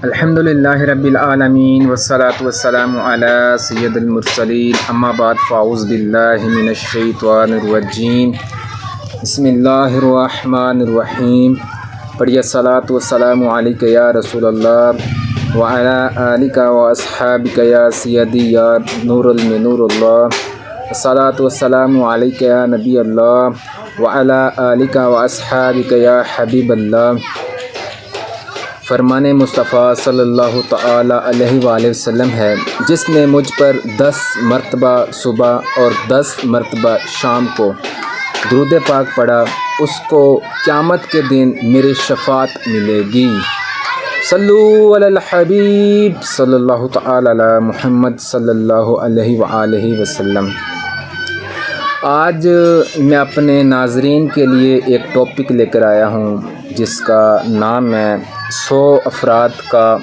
الحمد للہ رب العالمین والصلاة والسلام علی سید المرسلین اما بعد فاعوذ باللہ من الشیطان الرجیم بسم اللہ الرحمن الرحیم پڑھیے الصلاۃ والسلام علیک یا رسول اللہ وعلی آلک و اصحابک یا سیدی یا نور نور اللہ الصلاۃ والسلام علیک یا نبی اللہ وعلی آلک و اصحابک یا حبیب اللہ۔ فرمان مصطفیٰ صلی اللہ تعالی علیہ وآلہ وسلم ہے، جس نے مجھ پر 10 مرتبہ صبح اور 10 مرتبہ شام کو درود پاک پڑھا، اس کو قیامت کے دن میری شفاعت ملے گی۔ صلو علی الحبیب صلی اللہ تعالی علی محمد صلی اللہ علیہ وآلہ وسلم۔ آج میں اپنے ناظرین کے لیے ایک ٹاپک لے کر آیا ہوں جس کا نام ہے 100 افراد کا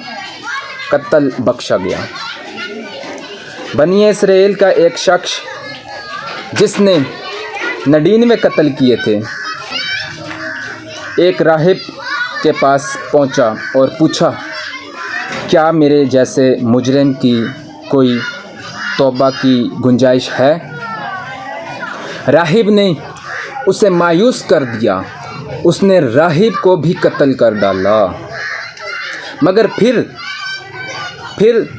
قتل بخشا گیا۔ بنی اسرائیل کا ایک شخص جس نے 99 قتل کیے تھے، ایک راہب کے پاس پہنچا اور پوچھا، کیا میرے جیسے مجرم کی کوئی توبہ کی گنجائش ہے؟ راہب نے اسے مایوس کر دیا، اس نے راہب کو بھی قتل کر ڈالا، مگر پھر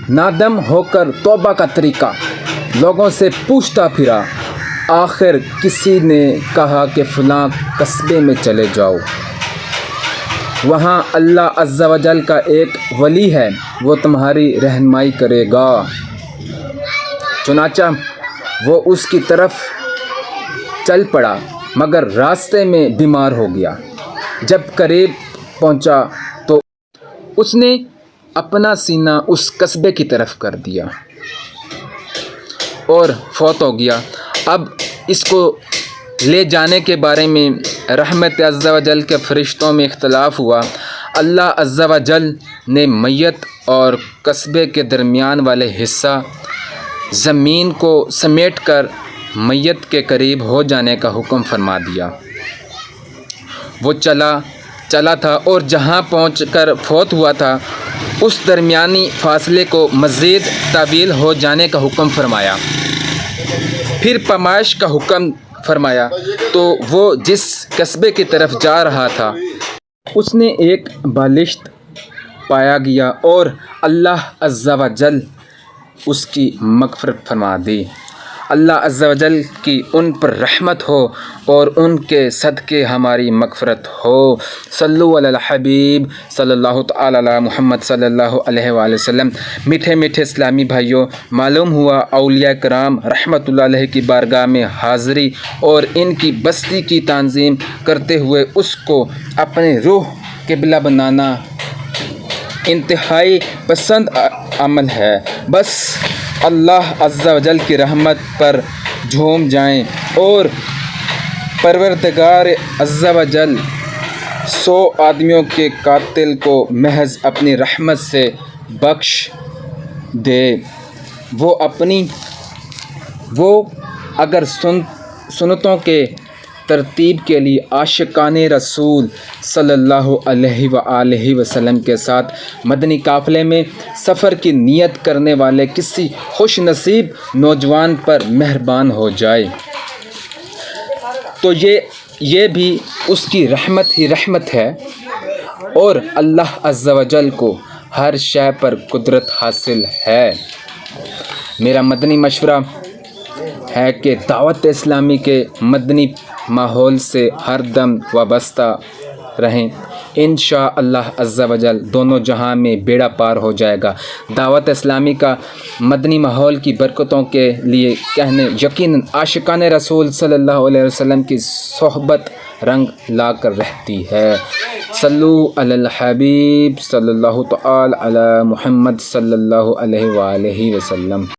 نادم ہو کر توبہ کا طریقہ لوگوں سے پوچھتا پھرا۔ آخر کسی نے کہا کہ فلاں قصبے میں چلے جاؤ، وہاں اللہ عز و جل کا ایک ولی ہے، وہ تمہاری رہنمائی کرے گا۔ چنانچہ وہ اس کی طرف چل پڑا، مگر راستے میں بیمار ہو گیا۔ جب قریب پہنچا تو اس نے اپنا سینہ اس قصبے کی طرف کر دیا اور فوت ہو گیا۔ اب اس کو لے جانے کے بارے میں رحمت عز و جل کے فرشتوں میں اختلاف ہوا۔ اللہ عز و جل نے میت اور قصبے کے درمیان والے حصہ زمین کو سمیٹ کر میت کے قریب ہو جانے کا حکم فرما دیا۔ وہ چلا تھا اور جہاں پہنچ کر فوت ہوا تھا اس درمیانی فاصلے کو مزید طویل ہو جانے کا حکم فرمایا، پھر پیمائش کا حکم فرمایا۔ تو وہ جس قصبے کی طرف جا رہا تھا اس نے ایک بالشت پایا گیا اور اللہ عز و جل اس کی مغفرت فرما دی۔ اللہ عز و جل کی ان پر رحمت ہو اور ان کے صدقے ہماری مغفرت ہو۔ صلو علی الحبیب صلی اللہ تعالی علی محمد صلی اللہ علیہ وآلہ وسلم۔ میٹھے میٹھے اسلامی بھائیوں، معلوم ہوا اولیاء کرام رحمۃ اللہ علیہ کی بارگاہ میں حاضری اور ان کی بستی کی تعظیم کرتے ہوئے اس کو اپنے روح قبلہ بنانا انتہائی پسند عمل ہے۔ بس اللہ عز و جل کی رحمت پر جھوم جائیں اور پروردگار عز و جل 100 آدمیوں کے قاتل کو محض اپنی رحمت سے بخش دے۔ وہ اگر سنتوں کے ترتیب کے لیے عاشقان رسول صلی اللہ علیہ وآلہ وسلم کے ساتھ مدنی قافلے میں سفر کی نیت کرنے والے کسی خوش نصیب نوجوان پر مہربان ہو جائے تو یہ بھی اس کی رحمت ہی رحمت ہے، اور اللہ عز و جل کو ہر شے پر قدرت حاصل ہے۔ میرا مدنی مشورہ ہے کہ دعوت اسلامی کے مدنی ماحول سے ہر دم وابستہ رہیں، انشاءاللہ عز و جل دونوں جہاں میں بیڑا پار ہو جائے گا۔ دعوت اسلامی کا مدنی ماحول کی برکتوں کے لیے کہنے یقیناً عاشقان رسول صلی اللہ علیہ وسلم کی صحبت رنگ لا کر رہتی ہے۔ صلو علی الحبیب صلی اللہ تعالی علی محمد صلی اللہ علیہ وآلہ وسلم۔